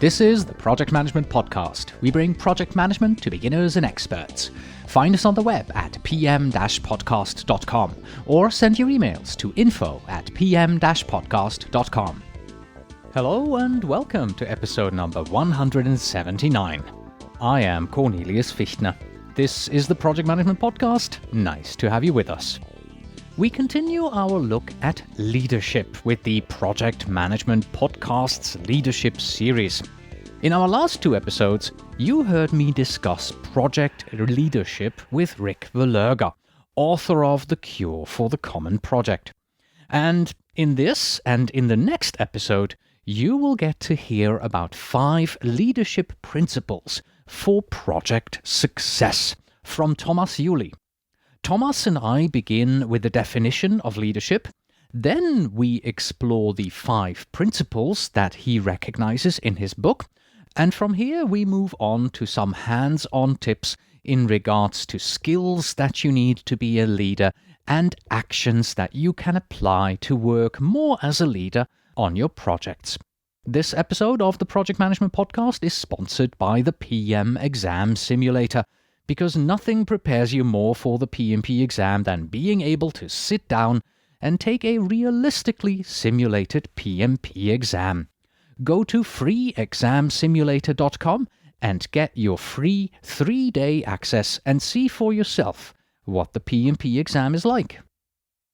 This is the Project Management Podcast. We bring project management to beginners and experts. Find us on the web at pm-podcast.com or send your emails to info@pm-podcast.com. Hello and welcome to episode number 179. I am Cornelius Fichtner. This is the Project Management Podcast. Nice to have you with us. We continue our look at leadership with the Project Management Podcast's Leadership Series. In our last two episodes, you heard me discuss project leadership with Rick Valurga, author of The Cure for the Common Project. And in this and in the next episode, you will get to hear about 5 leadership principles for project success from Thomas July. Thomas and I begin with the definition of leadership. Then we explore the 5 principles that he recognizes in his book. And from here we move on to some hands-on tips in regards to skills that you need to be a leader and actions that you can apply to work more as a leader on your projects. This episode of the Project Management Podcast is sponsored by the PM Exam Simulator, because nothing prepares you more for the PMP exam than being able to sit down and take a realistically simulated PMP exam. Go to freeexamsimulator.com and get your free 3-day access and see for yourself what the PMP exam is like.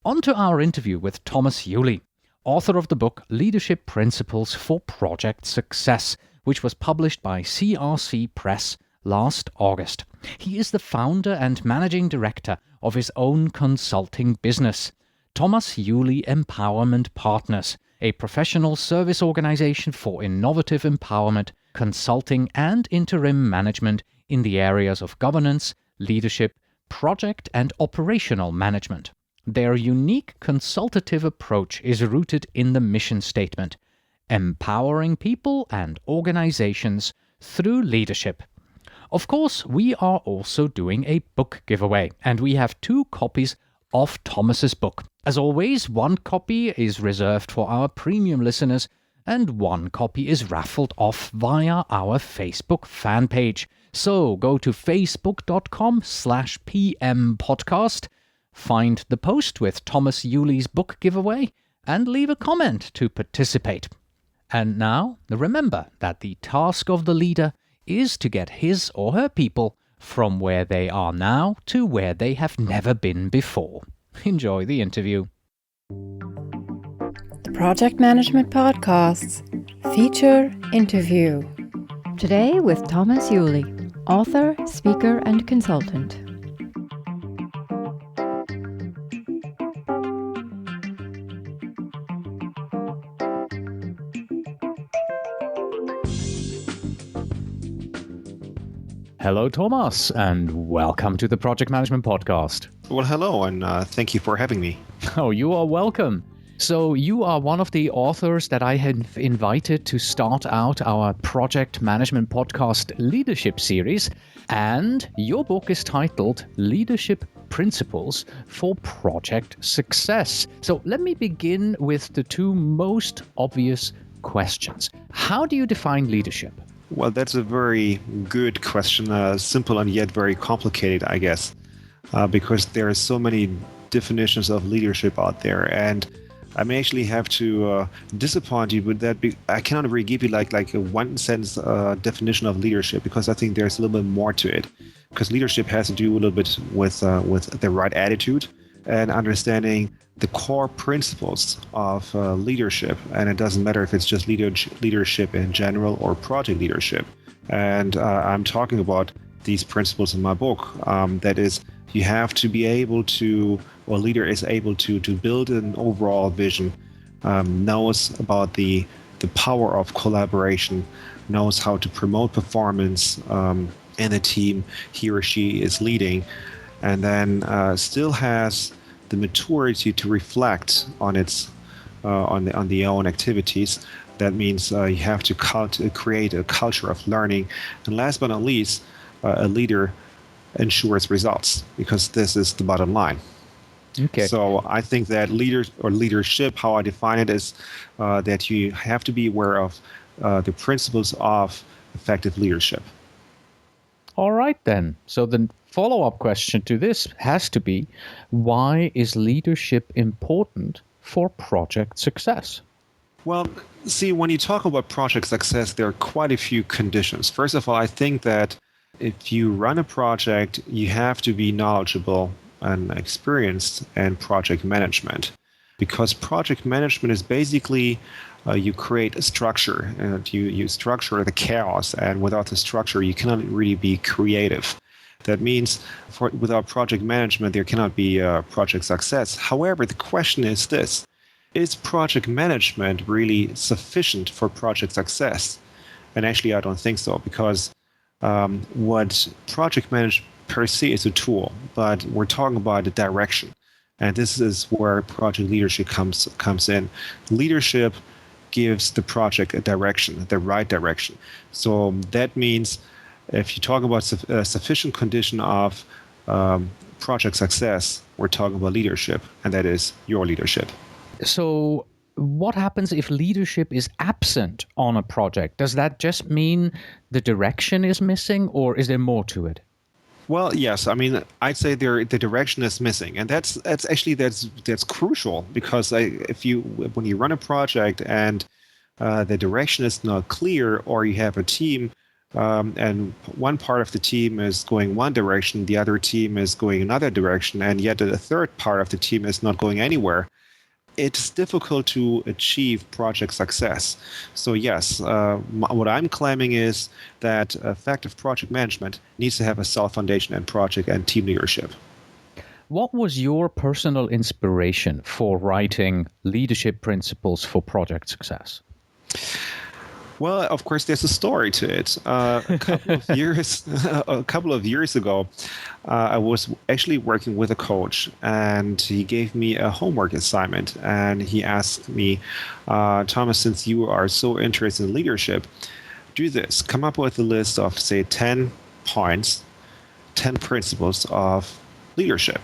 On to our interview with Thomas July, author of the book Leadership Principles for Project Success, which was published by CRC Press last August. He is the founder and managing director of his own consulting business, Thomas July Empowerment Partners, a professional service organization for innovative empowerment, consulting and interim management in the areas of governance, leadership, project and operational management. Their unique consultative approach is rooted in the mission statement, empowering people and organizations through leadership. Of course, we are also doing a book giveaway, and we have 2 copies of Thomas's book. As always, 1 copy is reserved for our premium listeners, and 1 copy is raffled off via our Facebook fan page. So go to facebook.com/pmpodcast, find the post with Thomas July's book giveaway, and leave a comment to participate. And now, remember that the task of the leader is to get his or her people from where they are now to where they have never been before. Enjoy the interview. The Project Management Podcast's feature interview. Today with Thomas July, author, speaker, and consultant. Hello, Thomas, and welcome to the Project Management Podcast. Well, hello, and thank you for having me. Oh, you are welcome. So you are one of the authors that I have invited to start out our Project Management Podcast Leadership Series, and your book is titled Leadership Principles for Project Success. So let me begin with the 2 most obvious questions. How do you define leadership? Well, that's a very good question, simple and yet very complicated, I guess, because there are so many definitions of leadership out there, and I may actually have to disappoint you with that. I cannot really give you like a one-sentence definition of leadership, because I think there's a little bit more to it, because leadership has to do a little bit with the right attitude and understanding the core principles of leadership. And it doesn't matter if it's just leadership in general or project leadership. And I'm talking about these principles in my book. That is, you have to be able to, or a leader is able to build an overall vision, knows about the power of collaboration, knows how to promote performance in the team he or she is leading, and then still has the maturity to reflect on its on the own activities. That means you have to create a culture of learning, and last but not least, a leader ensures results, because this is the bottom line. Okay. So I think that leadership, how I define it, is that you have to be aware of the principles of effective leadership. All right, then. So the follow-up question to this has to be, why is leadership important for project success? Well, see, when you talk about project success, there are quite a few conditions. First of all, I think that if you run a project, you have to be knowledgeable and experienced in project management, because project management is basically you create a structure and you structure the chaos, and without the structure you cannot really be creative. That means without project management there cannot be project success. However, the question is this: is project management really sufficient for project success? And actually I don't think so, because what project management per se is a tool, but we're talking about the direction. And this is where project leadership comes in. Leadership gives the project a direction, the right direction. So that means if you talk about a sufficient condition of project success, we're talking about leadership, and that is your leadership. So what happens if leadership is absent on a project? Does that just mean the direction is missing, or is there more to it? Well, yes. I mean, I'd say the direction is missing, and that's crucial, because when you run a project and the direction is not clear, or you have a team and one part of the team is going one direction, the other team is going another direction, and yet the third part of the team is not going anywhere, it's difficult to achieve project success. So yes, what I'm claiming is that effective project management needs to have a solid foundation in project and team leadership. What was your personal inspiration for writing leadership principles for project success? Well, of course, there's a story to it. A couple of years ago, I was actually working with a coach, and he gave me a homework assignment. And he asked me, Thomas, since you are so interested in leadership, do this. Come up with a list of, say, 10 points, 10 principles of leadership.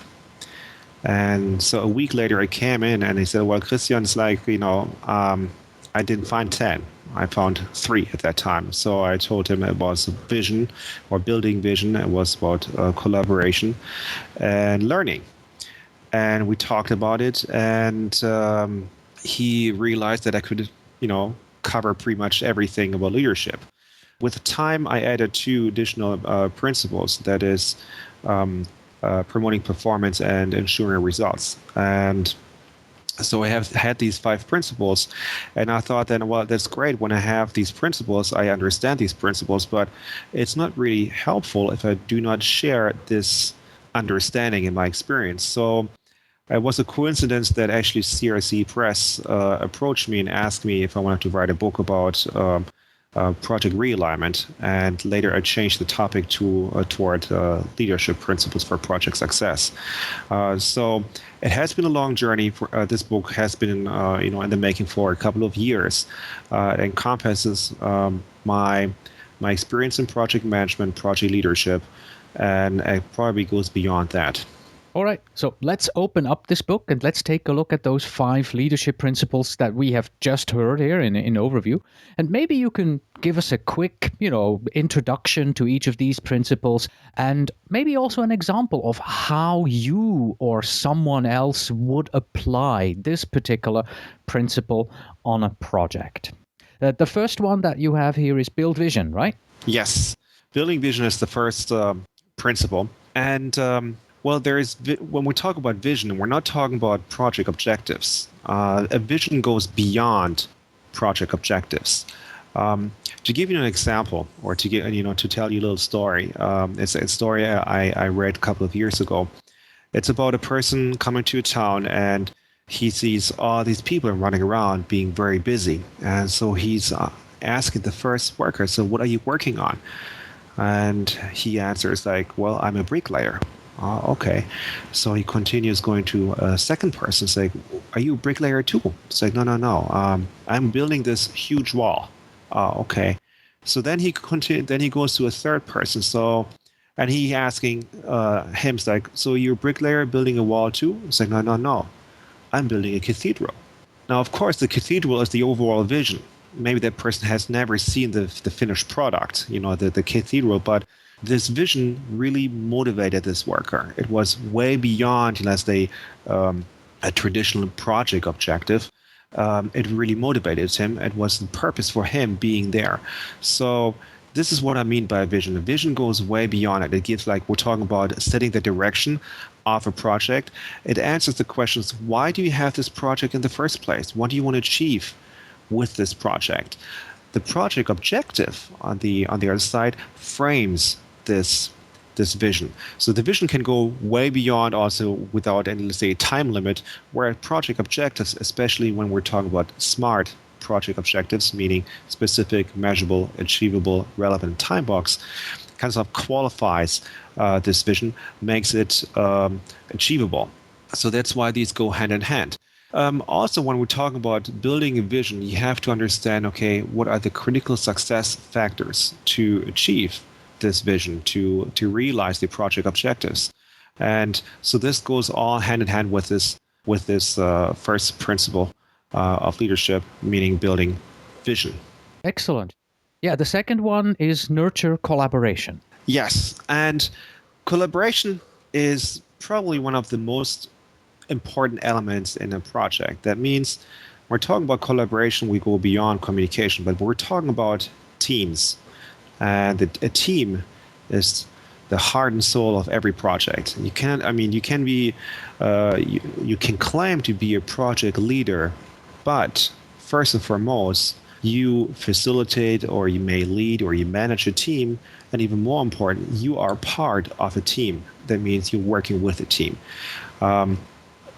And so a week later, I came in and he said, well, Christian, it's like, I didn't find 10. I found 3 at that time. So I told him it was vision, or building vision. It was about collaboration and learning. And we talked about it, and he realized that I could, cover pretty much everything about leadership. With time, I added 2 additional principles, that is promoting performance and ensuring results. And so I have had these 5 principles, and I thought then, well, that's great. When I have these principles, I understand these principles, but it's not really helpful if I do not share this understanding in my experience. So it was a coincidence that actually CRC Press approached me and asked me if I wanted to write a book about project realignment, and later I changed the topic toward leadership principles for project success. So it has been a long journey. This book has been in the making for a couple of years. It encompasses my experience in project management, project leadership, and it probably goes beyond that. All right, so let's open up this book and let's take a look at those 5 leadership principles that we have just heard here in overview. And maybe you can give us a quick, introduction to each of these principles, and maybe also an example of how you or someone else would apply this particular principle on a project. The first one that you have here is build vision, right? Yes, building vision is the first principle. And well, when we talk about vision, we're not talking about project objectives. A vision goes beyond project objectives. To give you an example, or to tell you a little story, it's a story I read a couple of years ago. It's about a person coming to a town, and he sees all these people running around being very busy. And so he's asking the first worker, so what are you working on? And he answers like, well, I'm a bricklayer. Okay. So he continues going to a second person, saying, are you a bricklayer too? It's like, no. I'm building this huge wall. Okay. So then he goes to a third person. And he asking him, it's like, so you're a bricklayer building a wall too? It's like, no. I'm building a cathedral. Now, of course, the cathedral is the overall vision. maybe that person has never seen the finished product, the cathedral, but this vision really motivated this worker. It was way beyond, let's say, a traditional project objective. It really motivated him. It was the purpose for him being there. So this is what I mean by vision. A vision goes way beyond it. It gives, like we're talking about, setting the direction of a project. It answers the questions: why do you have this project in the first place? What do you want to achieve with this project? The project objective on the other side frames this vision. So the vision can go way beyond, also without any, let's say, time limit, where project objectives, especially when we're talking about SMART project objectives, meaning specific, measurable, achievable, relevant, time box, kind of qualifies this vision, makes it achievable. So that's why these go hand in hand. Also, when we're talking about building a vision, you have to understand, okay, what are the critical success factors to achieve this vision, to realize the project objectives. And so this goes all hand in hand with this first principle of leadership, meaning building vision. Excellent. Yeah, the second one is nurture collaboration. Yes, and collaboration is probably one of the most important elements in a project. That means we're talking about collaboration, we go beyond communication, but we're talking about teams. And a team is the heart and soul of every project. You can claim to be a project leader, but first and foremost, you facilitate, or you may lead, or you manage a team, and even more important, you are part of a team. That means you're working with a team.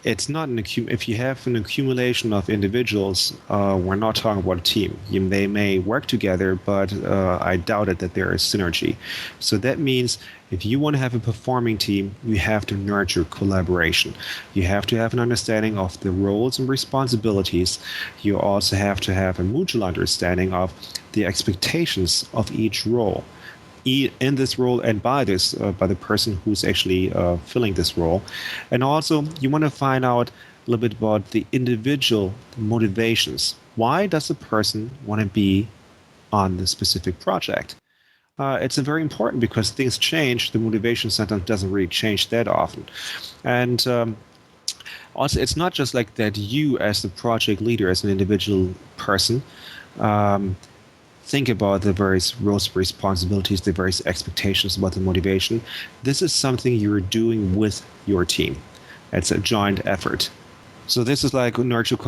It's not if you have an accumulation of individuals, we're not talking about a team. They may work together, but I doubt it that there is synergy. So that means if you want to have a performing team, you have to nurture collaboration. You have to have an understanding of the roles and responsibilities. You also have to have a mutual understanding of the expectations of each role in this role and by the person who's actually filling this role. And also you want to find out a little bit about the individual motivations. Why does a person want to be on the specific project? It's very important because things change. The motivation sometimes doesn't really change that often. And also, it's not just like that you as the project leader, as an individual person, think about the various roles, responsibilities, the various expectations about the motivation. This is something you're doing with your team. It's a joint effort. So this is like nurturing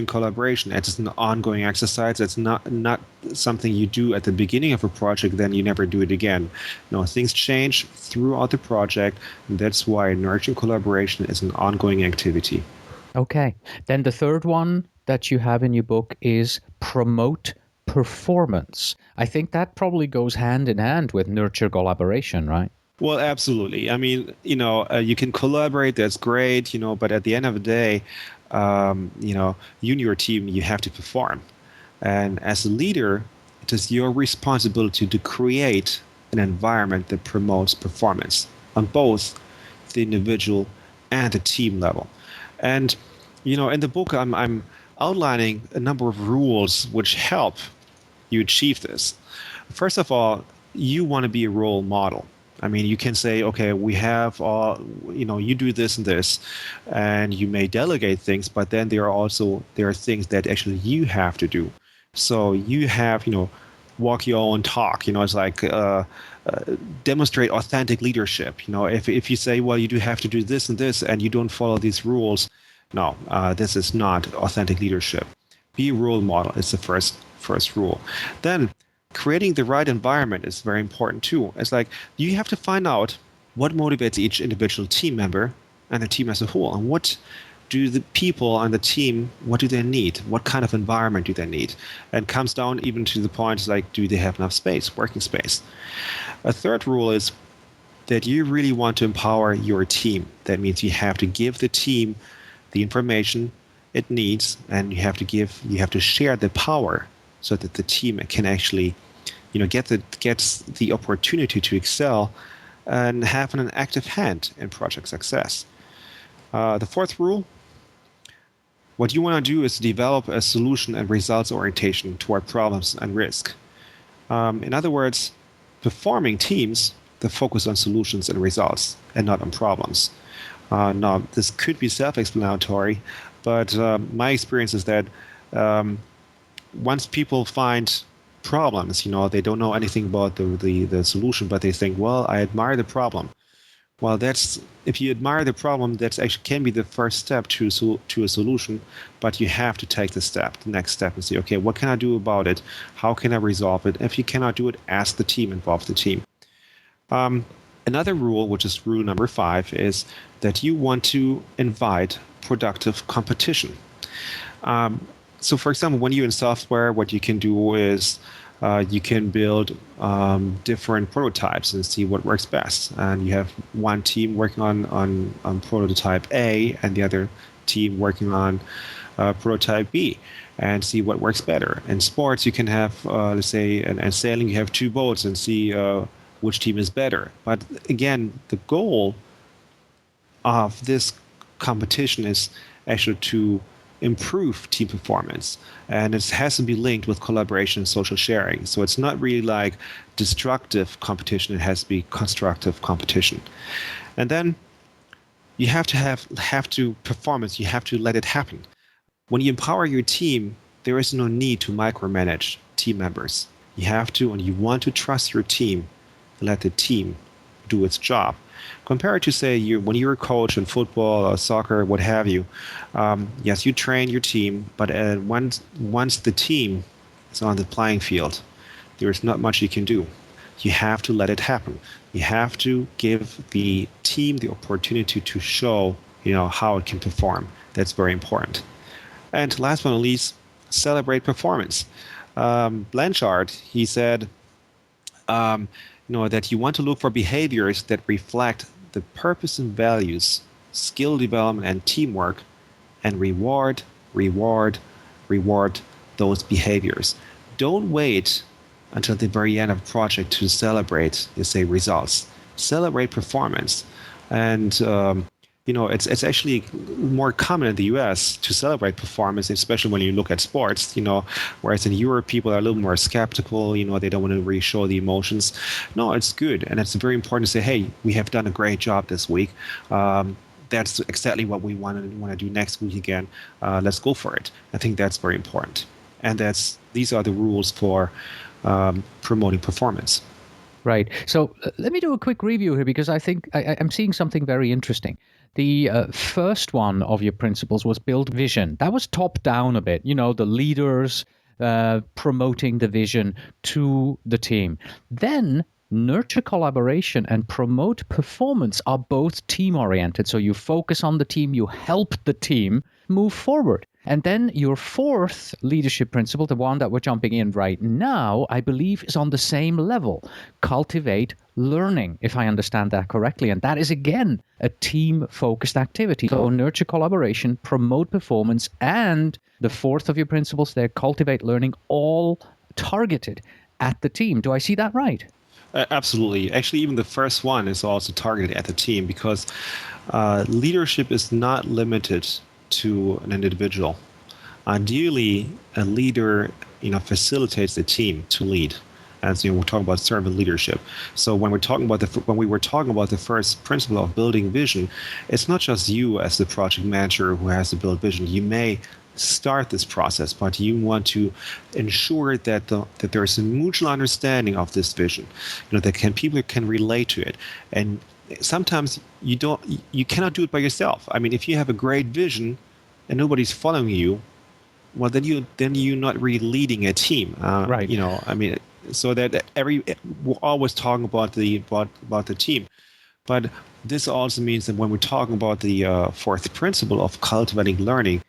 collaboration. It's an ongoing exercise. It's not something you do at the beginning of a project, then you never do it again. No, things change throughout the project. And that's why nurturing collaboration is an ongoing activity. Okay. Then the third one that you have in your book is promote performance. I think that probably goes hand in hand with nurture collaboration, right? Well, absolutely. I mean, you can collaborate. That's great, but at the end of the day, you and your team, you have to perform. And as a leader, it is your responsibility to create an environment that promotes performance on both the individual and the team level. And, in the book, I'm outlining a number of rules which help you achieve this. First of all, you want to be a role model. I mean, you can say, okay, we have you do this and this, and you may delegate things, but then there are things that actually you have to do. So you have, walk your own talk. It's like demonstrate authentic leadership. If you say, well, you do have to do this and this, and you don't follow these rules, no, this is not authentic leadership. Be a role model is the first rule. Then creating the right environment is very important too. It's like you have to find out what motivates each individual team member and the team as a whole, and what do the people on the team, what do they need? What kind of environment do they need? And comes down even to the point like, do they have enough space, working space? A third rule is that you really want to empower your team. That means you have to give the team the information it needs, and you have to share the power so that the team can actually, gets the opportunity to excel and have an active hand in project success. The fourth rule, What you want to do is develop a solution and results orientation toward problems and risk. In other words, performing teams that focus on solutions and results and not on problems. Now, this could be self-explanatory, but my experience is that once people find problems, they don't know anything about the solution, but they think, well, I admire the problem. Well, if you admire the problem, that actually can be the first step to a solution, but you have to take the next step and say, okay, what can I do about it? How can I resolve it? If you cannot do it, ask the team, involve the team. Another rule, which is rule number 5, is that you want to invite productive competition. So, for example, when you're in software, what you can do is you can build different prototypes and see what works best. And you have one team working on prototype A and the other team working on prototype B and see what works better. In sports, you can have, let's say, in sailing, you have 2 boats and see which team is better. But again, the goal of this competition is actually to improve team performance, and it has to be linked with collaboration and social sharing. So it's not really like destructive competition, it has to be constructive competition. And then you have to performance, you have to let it happen. When you empower your team, there is no need to micromanage team members. You have to, and you want to trust your team, let the team do its job. Compared to, say, when you're a coach in football or soccer, what have you, yes, you train your team, but once the team is on the playing field, there is not much you can do. You have to let it happen. You have to give the team the opportunity to show, how it can perform. That's very important. And last but not least, celebrate performance. Blanchard, he said, that you want to look for behaviors that reflect the purpose and values, skill development and teamwork, and reward those behaviors. Don't wait until the very end of the project to celebrate, results. Celebrate performance. And it's actually more common in the US to celebrate performance, especially when you look at sports, whereas in Europe, people are a little more skeptical, they don't want to really show the emotions. No, it's good. And it's very important to say, hey, we have done a great job this week. That's exactly what we want to do next week again. Let's go for it. I think that's very important. And these are the rules for promoting performance. Right. So let me do a quick review here, because I think I'm seeing something very interesting. The first one of your principles was build vision. That was top down a bit, the leaders promoting the vision to the team. Then nurture collaboration and promote performance are both team oriented. So you focus on the team, you help the team move forward. And then your fourth leadership principle, the one that we're jumping in right now, I believe is on the same level. Cultivate learning, if I understand that correctly. And that is, again, a team-focused activity. So nurture collaboration, promote performance, and the fourth of your principles there, cultivate learning, all targeted at the team. Do I see that right? Absolutely. Actually, even the first one is also targeted at the team, because leadership is not limited to an individual. Ideally, a leader, facilitates the team to lead. As we're talking about servant leadership. So when we were talking about the first principle of building vision, it's not just you as the project manager who has to build vision. You may start this process, but you want to ensure that that there is a mutual understanding of this vision. That people can relate to it. And sometimes you cannot do it by yourself. I mean, if you have a great vision and nobody's following you, well, then you're not really leading a team. Right. So that we're always talking about the team, but this also means that when we're talking about the fourth principle of cultivating learning,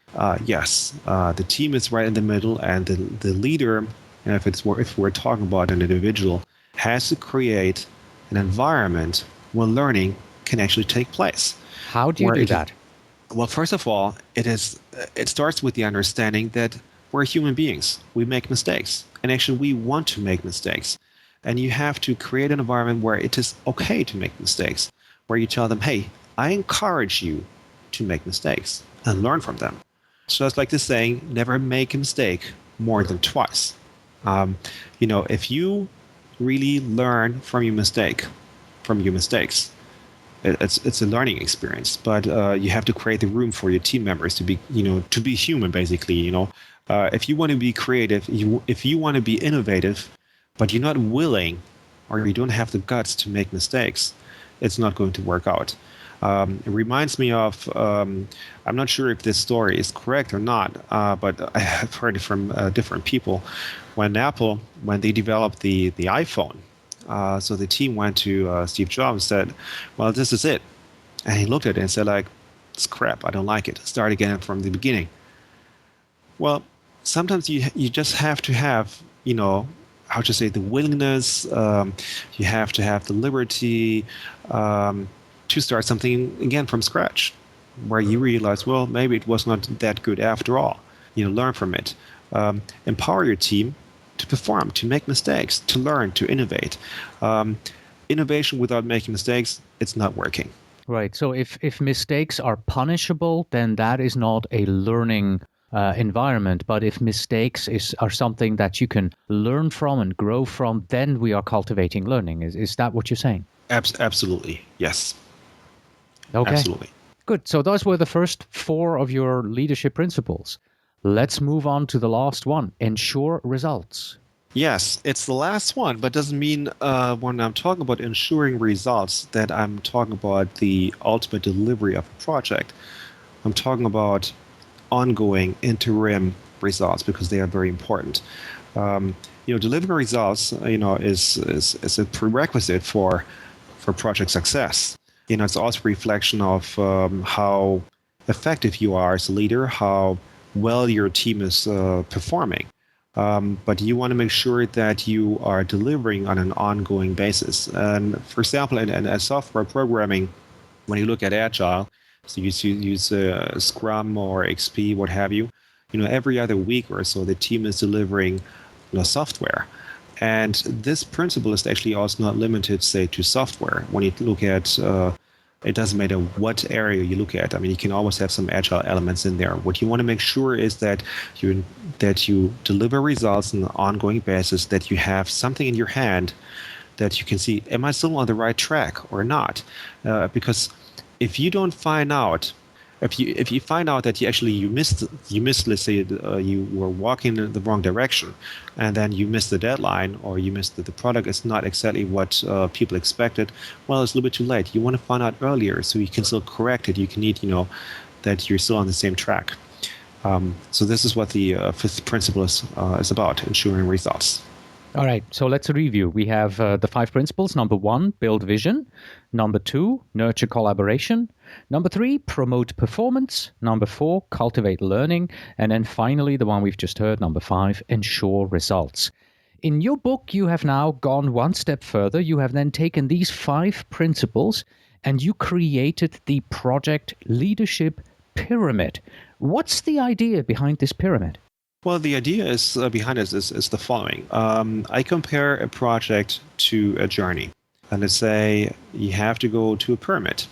yes, the team is right in the middle, and the leader, if we're talking about an individual, has to create an environment where learning can actually take place. How do you do that? Well, first of all, it starts with the understanding that we're human beings. We make mistakes, and actually we want to make mistakes. And you have to create an environment where it is okay to make mistakes, where you tell them, hey, I encourage you to make mistakes and learn from them. just like the saying, never make a mistake more than twice. If you really learn from your mistakes, it's a learning experience. But you have to create the room for your team members to be human, basically. If you want to be creative, if you want to be innovative, but you're not willing, or you don't have the guts to make mistakes, it's not going to work out. It reminds me of, I'm not sure if this story is correct or not, but I have heard it from different people. When they developed the iPhone, so the team went to Steve Jobs and said, well, this is it. And he looked at it and said, like, it's crap, I don't like it. Start again from the beginning. Well, sometimes you just have to have, the willingness, you have to have the liberty to start something again from scratch, where you realize, well, maybe it was not that good after all. Learn from it. Empower your team to perform, to make mistakes, to learn, to innovate. Innovation without making mistakes, it's not working. Right. So if mistakes are punishable, then that is not a learning environment. But if mistakes are something that you can learn from and grow from, then we are cultivating learning. Is that what you're saying? Absolutely. Yes. Okay. Absolutely. Good. So those were the first 4 of your leadership principles. Let's move on to the last one. Ensure results. Yes, it's the last one, but doesn't mean when I'm talking about ensuring results that I'm talking about the ultimate delivery of a project. I'm talking about ongoing interim results, because they are very important. Delivering results, is a prerequisite for project success. It's also a reflection of how effective you are as a leader, how well your team is performing. But you want to make sure that you are delivering on an ongoing basis. And for example, in software programming, when you look at Agile, so you use Scrum or XP, what have you, every other week or so, the team is delivering software. And this principle is actually also not limited, say, to software. When you look at it doesn't matter what area you look at. I mean, you can always have some agile elements in there. What you want to make sure is that you deliver results on an ongoing basis, that you have something in your hand that you can see, am I still on the right track or not? Because if you don't find out, if you find out that you missed, let's say you were walking in the wrong direction, and then you missed the deadline, or you missed that the product is not exactly what people expected, well, it's a little bit too late. You want to find out earlier so you can still correct it. You can need, that you're still on the same track. So this is what the 5th principle is about, ensuring results. All right, so let's review. We have the 5 principles. Number 1, build vision. Number 2, nurture collaboration. Number 3, promote performance. Number 4, cultivate learning. And then finally, the one we've just heard, number 5, ensure results. In your book, you have now gone one step further. You have then taken these 5 principles and you created the project leadership pyramid. What's the idea behind this pyramid? Well, the idea behind it is the following. I compare a project to a journey. And let's say you have to go to a pyramid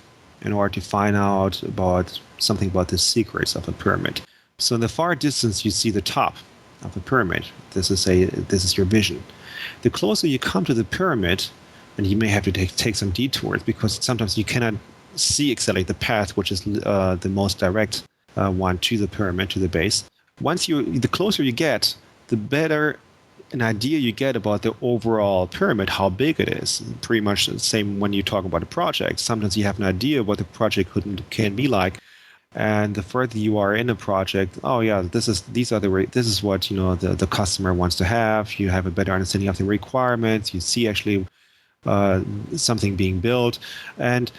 in order to find out about something about the secrets of a pyramid. So in the far distance, you see the top of a pyramid. This is your vision. The closer you come to the pyramid, and you may have to take some detours, because sometimes you cannot see exactly the path, which is the most direct one to the pyramid, to the base. The closer you get, the better an idea you get about the overall pyramid, how big it is. Pretty much the same when you talk about a project. Sometimes you have an idea what the project can be like, and the further you are in a project, oh yeah, this is what the customer wants to have. You have a better understanding of the requirements. You see actually something being built, and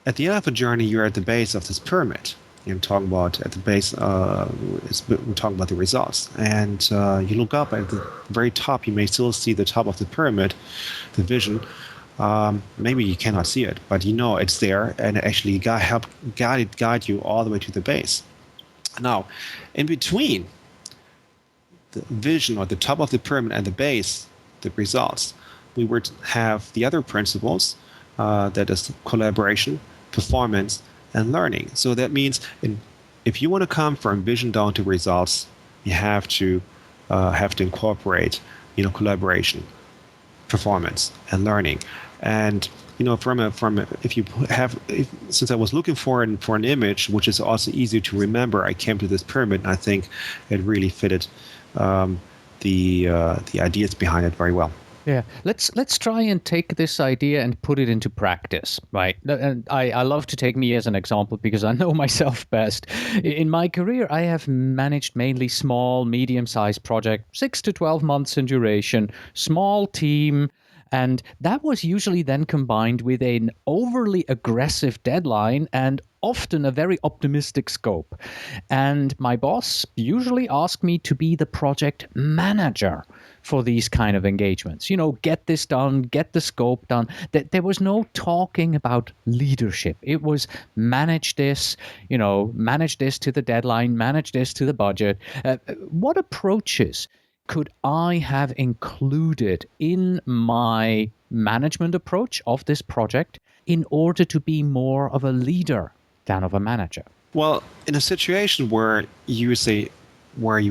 at the end of a journey, you're at the base of this pyramid. I'm talking about at the base, we're talking about the results. And you look up at the very top, you may still see the top of the pyramid, the vision. Maybe you cannot see it, but it's there, and actually guide you all the way to the base. Now, in between the vision, or the top of the pyramid, and the base, the results, we would have the other principles, that is collaboration, performance, and learning. So that means in if you want to come from vision down to results, you have to incorporate, collaboration, performance, and learning. And since I was looking for an image, which is also easier to remember, I came to this pyramid, and I think it really fitted the ideas behind it very well. Yeah, let's try and take this idea and put it into practice, right? And I love to take me as an example because I know myself best. In my career, I have managed mainly small, medium-sized projects, 6 to 12 months in duration, small team, and that was usually then combined with an overly aggressive deadline and often a very optimistic scope. And my boss usually asked me to be the project manager for these kind of engagements. Get this done, get the scope done. There was no talking about leadership. It was manage this to the deadline, manage this to the budget. What approaches could I have included in my management approach of this project in order to be more of a leader than of a manager? Well, in a situation where you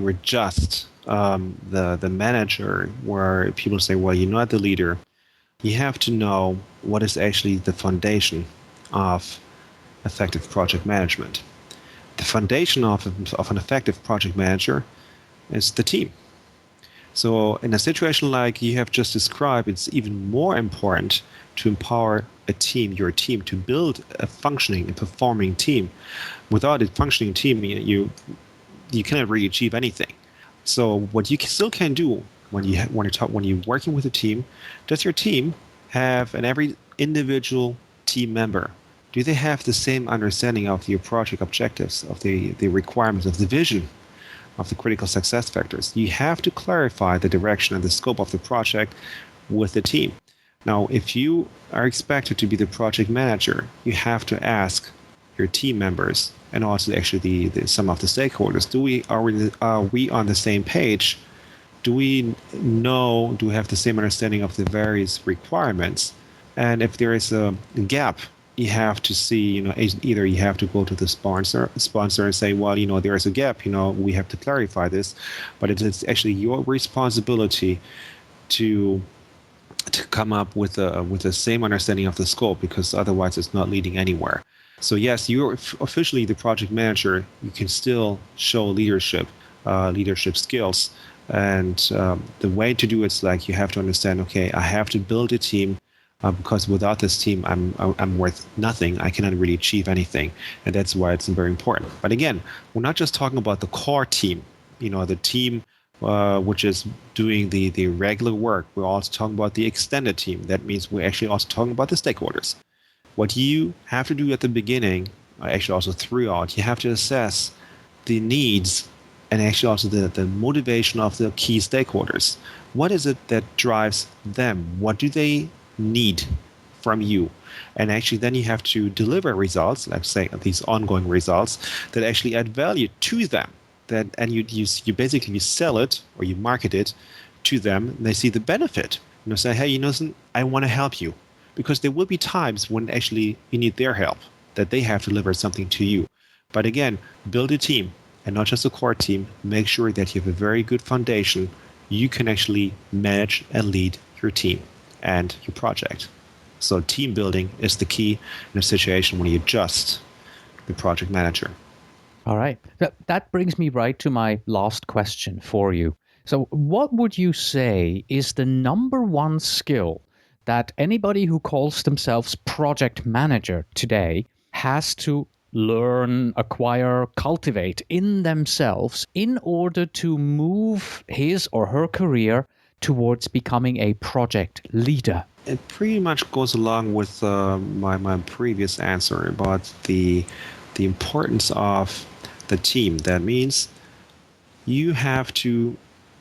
were just the manager, where people say, well, you're not the leader, you have to know what is actually the foundation of effective project management. The foundation of an effective project manager is the team. So in a situation like you have just described, it's even more important to empower your team, to build a functioning and performing team. Without a functioning team, you cannot really achieve anything. So what you still can do when you're working with a team, does your team have, and every individual team member, do they have the same understanding of your project objectives, of the requirements, of the vision, of the critical success factors? You have to clarify the direction and the scope of the project with the team. Now, if you are expected to be the project manager, you have to ask your team members and also actually some of the stakeholders, are we on the same page? Do we have the same understanding of the various requirements? And if there is a gap, you have to see, either you have to go to the sponsor and say, well, there is a gap, we have to clarify this, but it is actually your responsibility to come up with the same understanding of the scope, because otherwise it's not leading anywhere. So yes, you're officially the project manager. You can still show leadership skills, and the way to do it's like you have to understand, okay, I have to build a team. Because without this team, I'm worth nothing. I cannot really achieve anything, and that's why it's very important. But again, we're not just talking about the core team, the team which is doing the regular work. We're also talking about the extended team. That means we're actually also talking about the stakeholders. What you have to do at the beginning, actually also throughout, you have to assess the needs and actually also the motivation of the key stakeholders. What is it that drives them? What do they need from you? And actually then you have to deliver results, let's say these ongoing results that actually add value to them, and you basically sell it or you market it to them, and they see the benefit. Say, hey, I want to help you, because there will be times when actually you need their help, that they have to deliver something to you. But again, build a team, and not just a core team. Make sure that you have a very good foundation. You can actually manage and lead your team and your project. So team building is the key in a situation when you just the project manager. All right. That brings me right to my last question for you. So what would you say is the number one skill that anybody who calls themselves project manager today has to learn, acquire, cultivate in themselves in order to move his or her career towards becoming a project leader? It pretty much goes along with my previous answer about the importance of the team. That means you have to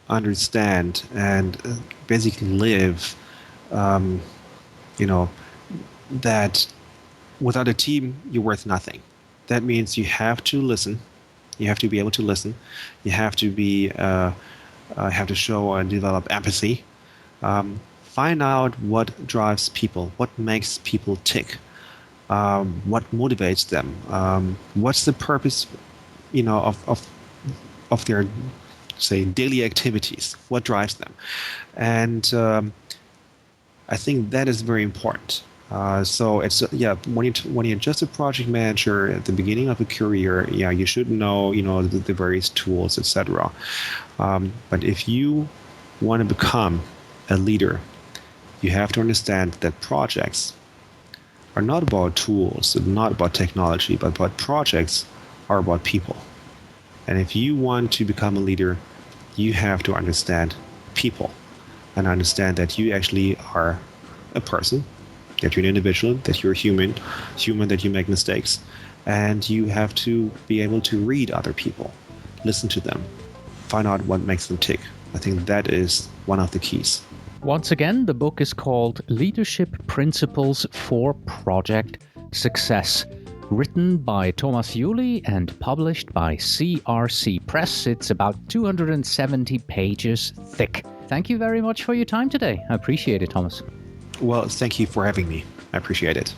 understand and basically live, that without a team, you're worth nothing. That means you have to listen. You have to be able to listen. You have to have to show and develop empathy. Find out what drives people, what makes people tick, what motivates them, what's the purpose of their, say, daily activities, what drives them. And I think that is very important. So it's when you're just a project manager at the beginning of a career, you should know the various tools, etc. But if you want to become a leader, you have to understand that projects are not about tools, not about technology, but projects are about people. And if you want to become a leader, you have to understand people and understand that you actually are a person, that you're an individual, that you're human, that you make mistakes. And you have to be able to read other people, listen to them, find out what makes them tick. I think that is one of the keys. Once again, the book is called Leadership Principles for Project Success, written by Thomas Juli and published by CRC Press. It's about 270 pages thick. Thank you very much for your time today. I appreciate it, Thomas. Well, thank you for having me. I appreciate it.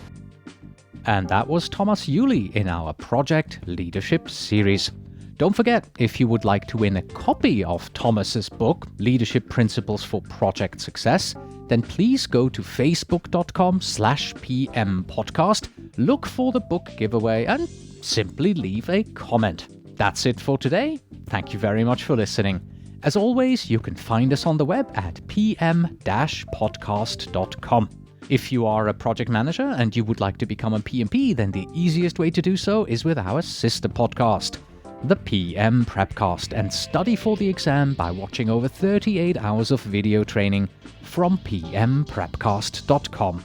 And that was Thomas Juli in our Project Leadership series. Don't forget, if you would like to win a copy of Thomas's book, Leadership Principles for Project Success, then please go to facebook.com/PM podcast, look for the book giveaway, and simply leave a comment. That's it for today. Thank you very much for listening. As always, you can find us on the web at pm-podcast.com. If you are a project manager and you would like to become a PMP, then the easiest way to do so is with our sister podcast, the PM Prepcast, and study for the exam by watching over 38 hours of video training from pmprepcast.com.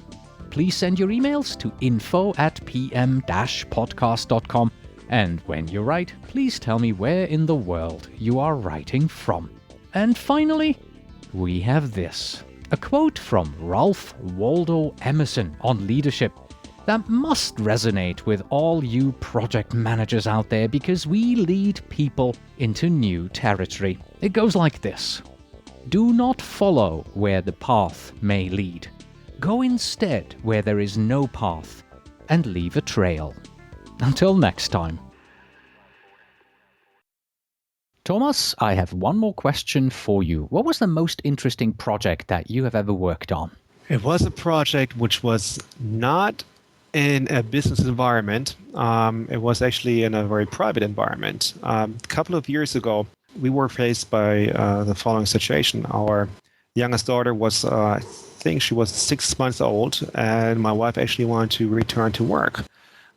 Please send your emails to info@pm-podcast.com, and when you write, please tell me where in the world you are writing from. And finally, we have this, a quote from Ralph Waldo Emerson on leadership that must resonate with all you project managers out there, because we lead people into new territory. It goes like this: do not follow where the path may lead. Go instead where there is no path and leave a trail. Until next time. Thomas, I have one more question for you. What was the most interesting project that you have ever worked on? It was a project which was not in a business environment. It was actually in a very private environment. A couple of years ago, we were faced by the following situation. Our youngest daughter was, I think she was 6 months old, and my wife actually wanted to return to work.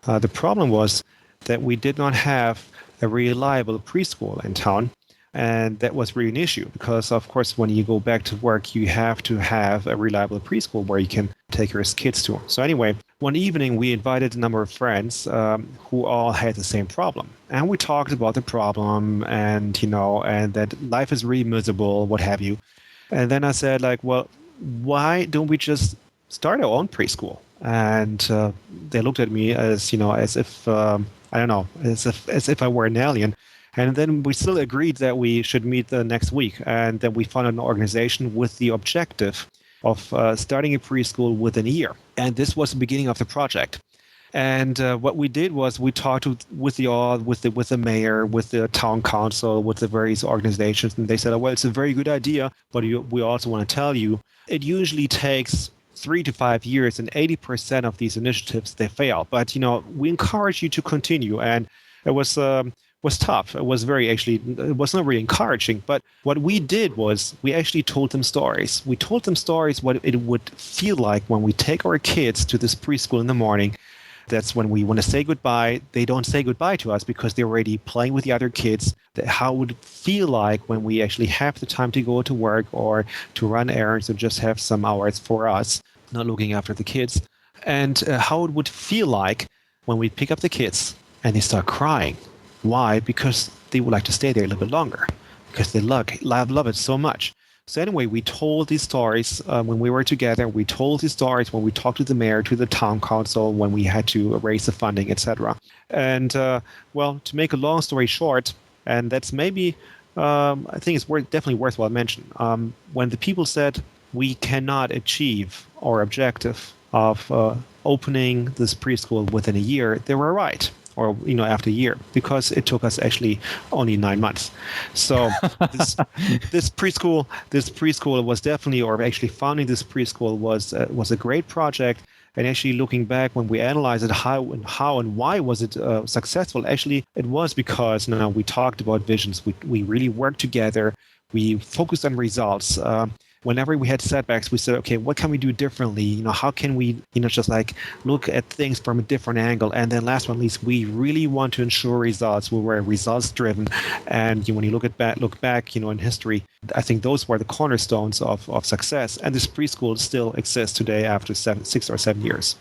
The problem was that we did not have a reliable preschool in town. And that was really an issue because, of course, when you go back to work, you have to have a reliable preschool where you can take your kids to. So anyway, one evening we invited a number of friends who all had the same problem. And we talked about the problem and, and that life is really miserable, what have you. And then I said, well, why don't we just start our own preschool? And they looked at me as if, as if I were an alien. And then we still agreed that we should meet the next week, and then we found an organization with the objective of starting a preschool within a year. And this was the beginning of the project. And what we did was we talked with the mayor, with the town council, with the various organizations, and they said, well, it's a very good idea, but we also want to tell you it usually takes 3 to 5 years, and 80% of these initiatives, they fail. But, we encourage you to continue. And it was tough. It was it was not really encouraging. But what we did was we actually told them stories. We told them stories what it would feel like when we take our kids to this preschool in the morning. That's when we want to say goodbye. They don't say goodbye to us because they're already playing with the other kids. How would it feel like when we actually have the time to go to work or to run errands or just have some hours for us, not looking after the kids? And how it would feel like when we pick up the kids and they start crying. Why? Because they would like to stay there a little bit longer because they love it so much. So anyway, we told these stories when we were together. We told these stories when we talked to the mayor, to the town council, when we had to raise the funding, etc. And to make a long story short, and that's maybe, I think it's definitely worthwhile mention. When the people said we cannot achieve our objective of opening this preschool within a year, they were right. or after a year, because it took us actually only 9 months. So this preschool was definitely, or actually founding this preschool was a great project. And actually looking back, when we analyze it, how and why was it successful? Actually, it was because we talked about visions. We really worked together. We focused on results. Whenever we had setbacks, we said, okay, what can we do differently? How can we, just like look at things from a different angle? And then last but not least, we really want to ensure results. We were results driven. And when you look back, in history, I think those were the cornerstones of success. And this preschool still exists today after 6 or 7 years.